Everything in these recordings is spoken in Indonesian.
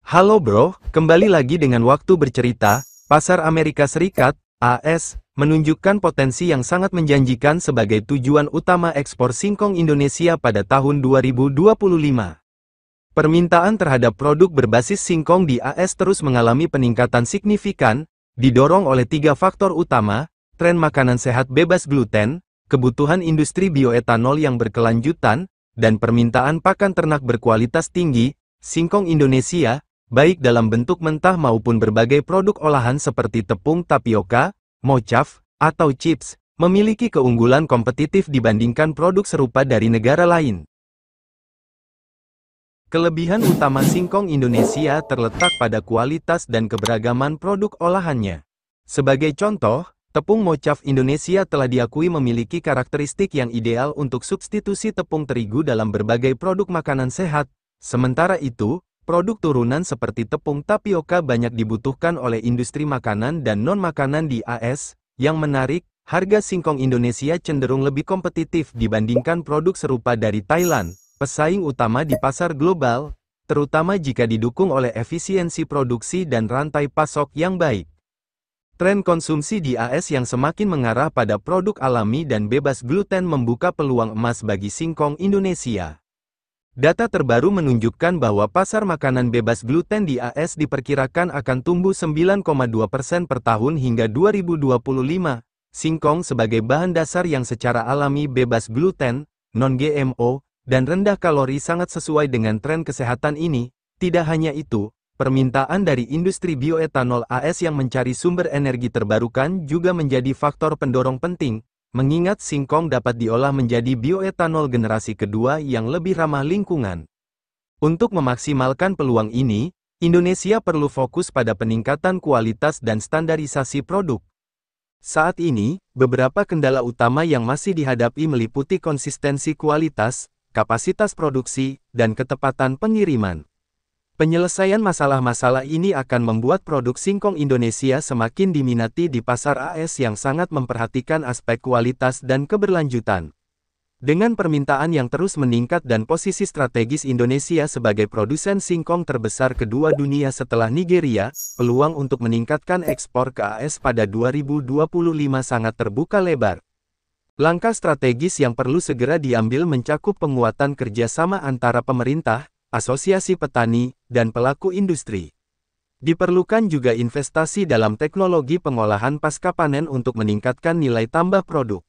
Halo bro, kembali lagi dengan waktu bercerita. Pasar Amerika Serikat, AS, menunjukkan potensi yang sangat menjanjikan sebagai tujuan utama ekspor singkong Indonesia pada tahun 2025. Permintaan terhadap produk berbasis singkong di AS terus mengalami peningkatan signifikan, didorong oleh tiga faktor utama: tren makanan sehat bebas gluten, kebutuhan industri bioetanol yang berkelanjutan, dan permintaan pakan ternak berkualitas tinggi. Singkong Indonesia, baik dalam bentuk mentah maupun berbagai produk olahan seperti tepung tapioka, mocaf, atau chips, memiliki keunggulan kompetitif dibandingkan produk serupa dari negara lain. Kelebihan utama singkong Indonesia terletak pada kualitas dan keberagaman produk olahannya. Sebagai contoh, tepung mocaf Indonesia telah diakui memiliki karakteristik yang ideal untuk substitusi tepung terigu dalam berbagai produk makanan sehat. Sementara itu, produk turunan seperti tepung tapioka banyak dibutuhkan oleh industri makanan dan non-makanan di AS. Yang menarik, harga singkong Indonesia cenderung lebih kompetitif dibandingkan produk serupa dari Thailand, pesaing utama di pasar global, terutama jika didukung oleh efisiensi produksi dan rantai pasok yang baik. Tren konsumsi di AS yang semakin mengarah pada produk alami dan bebas gluten membuka peluang emas bagi singkong Indonesia. Data terbaru menunjukkan bahwa pasar makanan bebas gluten di AS diperkirakan akan tumbuh 9,2% per tahun hingga 2025. Singkong sebagai bahan dasar yang secara alami bebas gluten, non-GMO, dan rendah kalori sangat sesuai dengan tren kesehatan ini. Tidak hanya itu, permintaan dari industri bioetanol AS yang mencari sumber energi terbarukan juga menjadi faktor pendorong penting, mengingat singkong dapat diolah menjadi bioetanol generasi kedua yang lebih ramah lingkungan. Untuk memaksimalkan peluang ini, Indonesia perlu fokus pada peningkatan kualitas dan standarisasi produk. Saat ini, beberapa kendala utama yang masih dihadapi meliputi konsistensi kualitas, kapasitas produksi, dan ketepatan pengiriman. Penyelesaian masalah-masalah ini akan membuat produk singkong Indonesia semakin diminati di pasar AS yang sangat memperhatikan aspek kualitas dan keberlanjutan. Dengan permintaan yang terus meningkat dan posisi strategis Indonesia sebagai produsen singkong terbesar kedua dunia setelah Nigeria, peluang untuk meningkatkan ekspor ke AS pada 2025 sangat terbuka lebar. Langkah strategis yang perlu segera diambil mencakup penguatan kerjasama antara pemerintah, asosiasi petani, dan pelaku industri. Diperlukan juga investasi dalam teknologi pengolahan pasca panen untuk meningkatkan nilai tambah produk.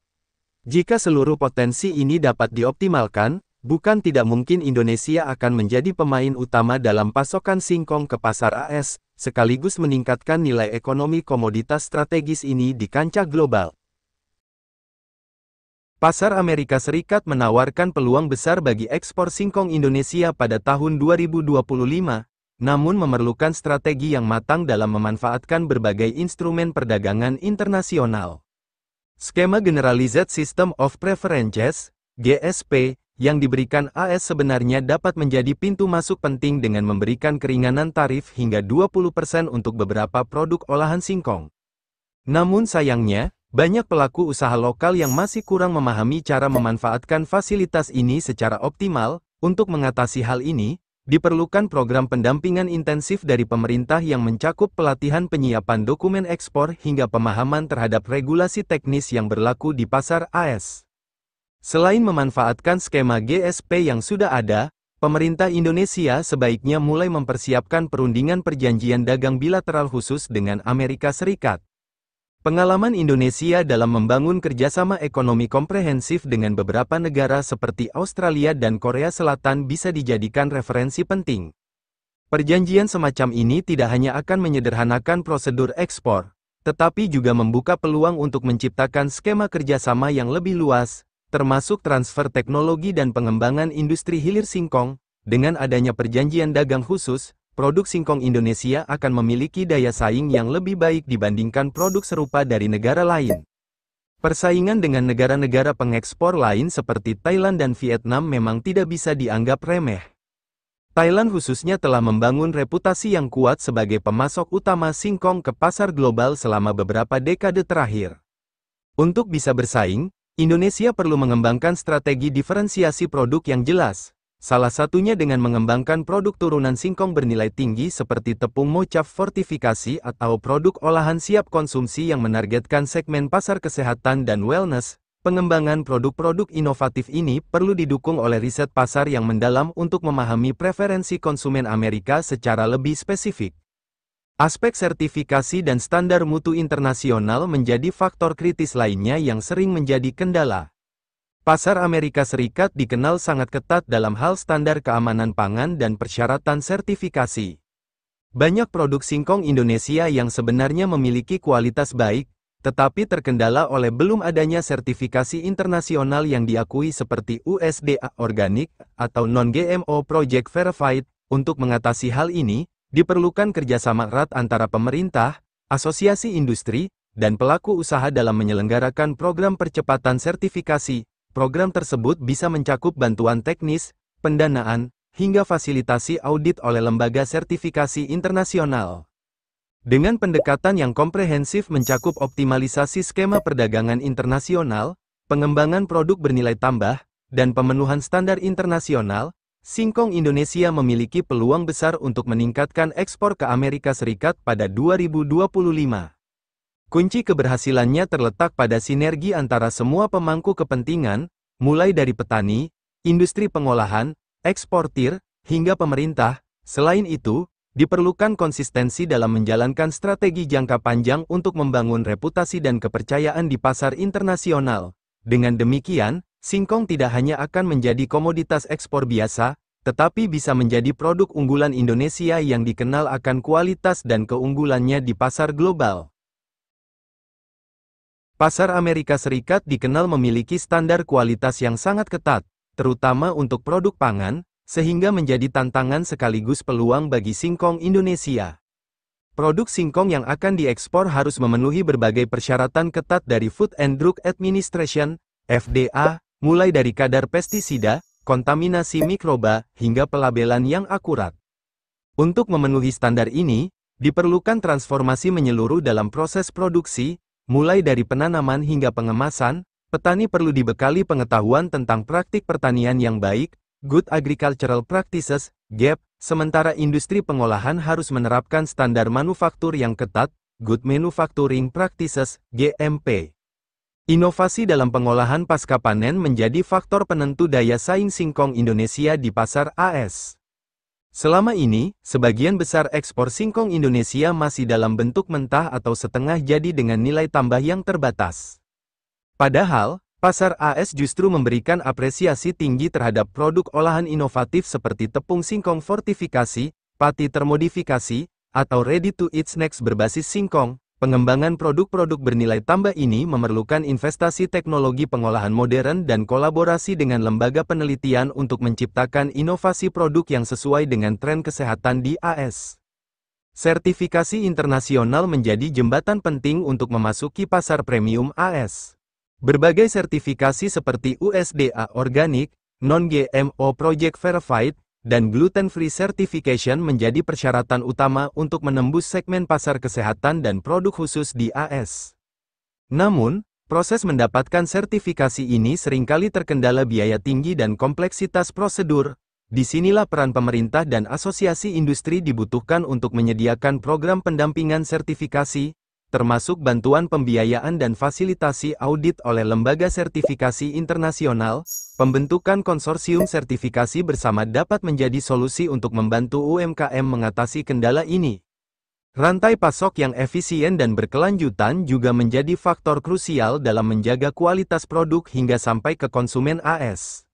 Jika seluruh potensi ini dapat dioptimalkan, bukan tidak mungkin Indonesia akan menjadi pemain utama dalam pasokan singkong ke pasar AS, sekaligus meningkatkan nilai ekonomi komoditas strategis ini di kancah global. Pasar Amerika Serikat menawarkan peluang besar bagi ekspor singkong Indonesia pada tahun 2025, namun memerlukan strategi yang matang dalam memanfaatkan berbagai instrumen perdagangan internasional. Skema Generalized System of Preferences, GSP, yang diberikan AS sebenarnya dapat menjadi pintu masuk penting dengan memberikan keringanan tarif hingga 20% untuk beberapa produk olahan singkong. Namun sayangnya, banyak pelaku usaha lokal yang masih kurang memahami cara memanfaatkan fasilitas ini secara optimal. Untuk mengatasi hal ini, diperlukan program pendampingan intensif dari pemerintah yang mencakup pelatihan penyiapan dokumen ekspor hingga pemahaman terhadap regulasi teknis yang berlaku di pasar AS. Selain memanfaatkan skema GSP yang sudah ada, pemerintah Indonesia sebaiknya mulai mempersiapkan perundingan perjanjian dagang bilateral khusus dengan Amerika Serikat. Pengalaman Indonesia dalam membangun kerjasama ekonomi komprehensif dengan beberapa negara seperti Australia dan Korea Selatan bisa dijadikan referensi penting. Perjanjian semacam ini tidak hanya akan menyederhanakan prosedur ekspor, tetapi juga membuka peluang untuk menciptakan skema kerjasama yang lebih luas, termasuk transfer teknologi dan pengembangan industri hilir singkong. Dengan adanya perjanjian dagang khusus, produk singkong Indonesia akan memiliki daya saing yang lebih baik dibandingkan produk serupa dari negara lain. Persaingan dengan negara-negara pengekspor lain seperti Thailand dan Vietnam memang tidak bisa dianggap remeh. Thailand khususnya telah membangun reputasi yang kuat sebagai pemasok utama singkong ke pasar global selama beberapa dekade terakhir. Untuk bisa bersaing, Indonesia perlu mengembangkan strategi diferensiasi produk yang jelas. Salah satunya dengan mengembangkan produk turunan singkong bernilai tinggi seperti tepung mocaf fortifikasi atau produk olahan siap konsumsi yang menargetkan segmen pasar kesehatan dan wellness. Pengembangan produk-produk inovatif ini perlu didukung oleh riset pasar yang mendalam untuk memahami preferensi konsumen Amerika secara lebih spesifik. Aspek sertifikasi dan standar mutu internasional menjadi faktor kritis lainnya yang sering menjadi kendala. Pasar Amerika Serikat dikenal sangat ketat dalam hal standar keamanan pangan dan persyaratan sertifikasi. Banyak produk singkong Indonesia yang sebenarnya memiliki kualitas baik, tetapi terkendala oleh belum adanya sertifikasi internasional yang diakui seperti USDA Organic atau Non-GMO Project Verified. Untuk mengatasi hal ini, diperlukan kerjasama erat antara pemerintah, asosiasi industri, dan pelaku usaha dalam menyelenggarakan program percepatan sertifikasi. Program tersebut bisa mencakup bantuan teknis, pendanaan, hingga fasilitasi audit oleh lembaga sertifikasi internasional. Dengan pendekatan yang komprehensif mencakup optimalisasi skema perdagangan internasional, pengembangan produk bernilai tambah, dan pemenuhan standar internasional, singkong Indonesia memiliki peluang besar untuk meningkatkan ekspor ke Amerika Serikat pada 2025. Kunci keberhasilannya terletak pada sinergi antara semua pemangku kepentingan, mulai dari petani, industri pengolahan, eksportir, hingga pemerintah. Selain itu, diperlukan konsistensi dalam menjalankan strategi jangka panjang untuk membangun reputasi dan kepercayaan di pasar internasional. Dengan demikian, singkong tidak hanya akan menjadi komoditas ekspor biasa, tetapi bisa menjadi produk unggulan Indonesia yang dikenal akan kualitas dan keunggulannya di pasar global. Pasar Amerika Serikat dikenal memiliki standar kualitas yang sangat ketat, terutama untuk produk pangan, sehingga menjadi tantangan sekaligus peluang bagi singkong Indonesia. Produk singkong yang akan diekspor harus memenuhi berbagai persyaratan ketat dari Food and Drug Administration, FDA, mulai dari kadar pestisida, kontaminasi mikroba, hingga pelabelan yang akurat. Untuk memenuhi standar ini, diperlukan transformasi menyeluruh dalam proses produksi, mulai dari penanaman hingga pengemasan. Petani perlu dibekali pengetahuan tentang praktik pertanian yang baik, Good Agricultural Practices, GAP, sementara industri pengolahan harus menerapkan standar manufaktur yang ketat, Good Manufacturing Practices, GMP. Inovasi dalam pengolahan pasca panen menjadi faktor penentu daya saing singkong Indonesia di pasar AS. Selama ini, sebagian besar ekspor singkong Indonesia masih dalam bentuk mentah atau setengah jadi dengan nilai tambah yang terbatas. Padahal, pasar AS justru memberikan apresiasi tinggi terhadap produk olahan inovatif seperti tepung singkong fortifikasi, pati termodifikasi, atau ready-to-eat snacks berbasis singkong. Pengembangan produk-produk bernilai tambah ini memerlukan investasi teknologi pengolahan modern dan kolaborasi dengan lembaga penelitian untuk menciptakan inovasi produk yang sesuai dengan tren kesehatan di AS. Sertifikasi internasional menjadi jembatan penting untuk memasuki pasar premium AS. Berbagai sertifikasi seperti USDA Organic, Non-GMO Project Verified, dan Gluten-Free Certification menjadi persyaratan utama untuk menembus segmen pasar kesehatan dan produk khusus di AS. Namun, proses mendapatkan sertifikasi ini seringkali terkendala biaya tinggi dan kompleksitas prosedur. Disinilah peran pemerintah dan asosiasi industri dibutuhkan untuk menyediakan program pendampingan sertifikasi, termasuk bantuan pembiayaan dan fasilitasi audit oleh lembaga sertifikasi internasional. Pembentukan konsorsium sertifikasi bersama dapat menjadi solusi untuk membantu UMKM mengatasi kendala ini. Rantai pasok yang efisien dan berkelanjutan juga menjadi faktor krusial dalam menjaga kualitas produk hingga sampai ke konsumen AS.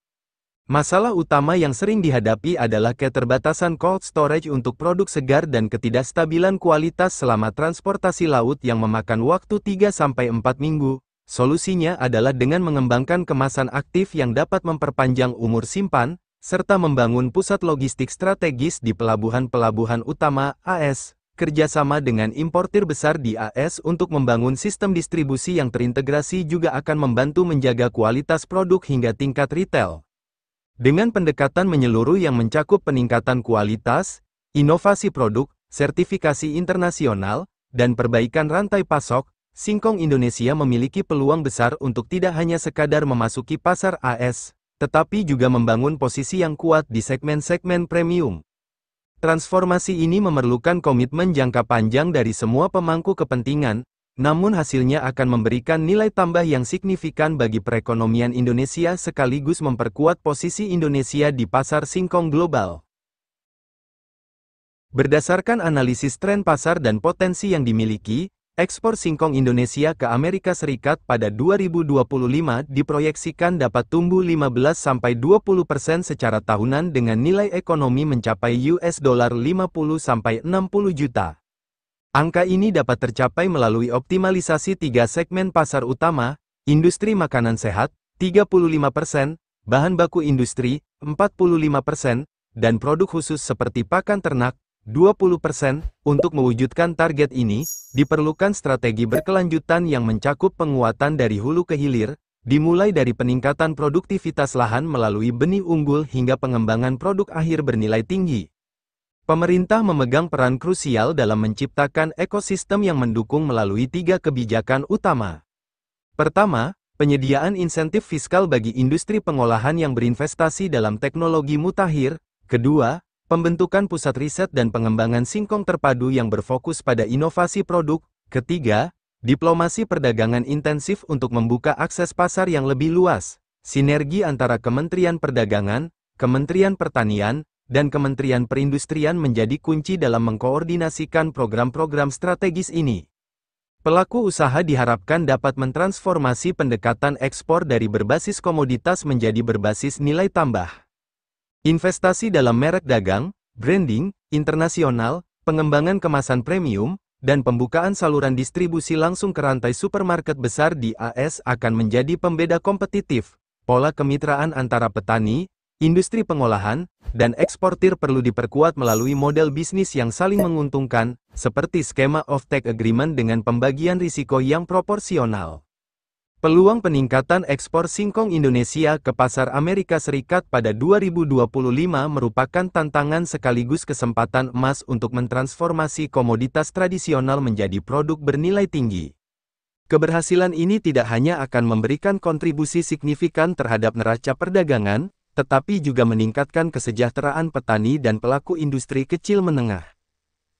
Masalah utama yang sering dihadapi adalah keterbatasan cold storage untuk produk segar dan ketidakstabilan kualitas selama transportasi laut yang memakan waktu 3-4 minggu. Solusinya adalah dengan mengembangkan kemasan aktif yang dapat memperpanjang umur simpan, serta membangun pusat logistik strategis di pelabuhan-pelabuhan utama AS. Kerjasama dengan importir besar di AS untuk membangun sistem distribusi yang terintegrasi juga akan membantu menjaga kualitas produk hingga tingkat retail. Dengan pendekatan menyeluruh yang mencakup peningkatan kualitas, inovasi produk, sertifikasi internasional, dan perbaikan rantai pasok, singkong Indonesia memiliki peluang besar untuk tidak hanya sekadar memasuki pasar AS, tetapi juga membangun posisi yang kuat di segmen-segmen premium. Transformasi ini memerlukan komitmen jangka panjang dari semua pemangku kepentingan, namun hasilnya akan memberikan nilai tambah yang signifikan bagi perekonomian Indonesia sekaligus memperkuat posisi Indonesia di pasar singkong global. Berdasarkan analisis tren pasar dan potensi yang dimiliki, ekspor singkong Indonesia ke Amerika Serikat pada 2025 diproyeksikan dapat tumbuh 15-20% secara tahunan dengan nilai ekonomi mencapai $50-60 juta. Angka ini dapat tercapai melalui optimalisasi 3 segmen pasar utama, industri makanan sehat, 35%, bahan baku industri, 45%, dan produk khusus seperti pakan ternak, 20%. Untuk mewujudkan target ini, diperlukan strategi berkelanjutan yang mencakup penguatan dari hulu ke hilir, dimulai dari peningkatan produktivitas lahan melalui benih unggul hingga pengembangan produk akhir bernilai tinggi. Pemerintah memegang peran krusial dalam menciptakan ekosistem yang mendukung melalui 3 kebijakan utama. Pertama, penyediaan insentif fiskal bagi industri pengolahan yang berinvestasi dalam teknologi mutakhir. Kedua, pembentukan pusat riset dan pengembangan singkong terpadu yang berfokus pada inovasi produk. Ketiga, diplomasi perdagangan intensif untuk membuka akses pasar yang lebih luas. Sinergi antara Kementerian Perdagangan, Kementerian Pertanian, dan Kementerian Perindustrian menjadi kunci dalam mengkoordinasikan program-program strategis ini. Pelaku usaha diharapkan dapat mentransformasi pendekatan ekspor dari berbasis komoditas menjadi berbasis nilai tambah. Investasi dalam merek dagang, branding, internasional, pengembangan kemasan premium, dan pembukaan saluran distribusi langsung ke rantai supermarket besar di AS akan menjadi pembeda kompetitif. Pola kemitraan antara petani, industri pengolahan, dan eksportir perlu diperkuat melalui model bisnis yang saling menguntungkan, seperti skema off-take agreement dengan pembagian risiko yang proporsional. Peluang peningkatan ekspor singkong Indonesia ke pasar Amerika Serikat pada 2025 merupakan tantangan sekaligus kesempatan emas untuk mentransformasi komoditas tradisional menjadi produk bernilai tinggi. Keberhasilan ini tidak hanya akan memberikan kontribusi signifikan terhadap neraca perdagangan, tetapi juga meningkatkan kesejahteraan petani dan pelaku industri kecil menengah.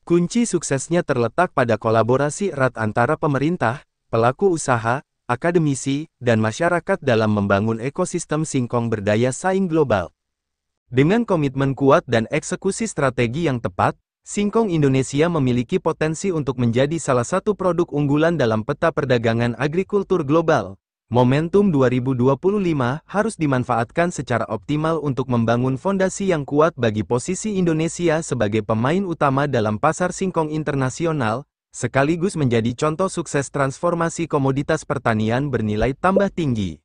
Kunci suksesnya terletak pada kolaborasi erat antara pemerintah, pelaku usaha, akademisi, dan masyarakat dalam membangun ekosistem singkong berdaya saing global. Dengan komitmen kuat dan eksekusi strategi yang tepat, singkong Indonesia memiliki potensi untuk menjadi salah satu produk unggulan dalam peta perdagangan agrikultur global. Momentum 2025 harus dimanfaatkan secara optimal untuk membangun fondasi yang kuat bagi posisi Indonesia sebagai pemain utama dalam pasar singkong internasional, sekaligus menjadi contoh sukses transformasi komoditas pertanian bernilai tambah tinggi.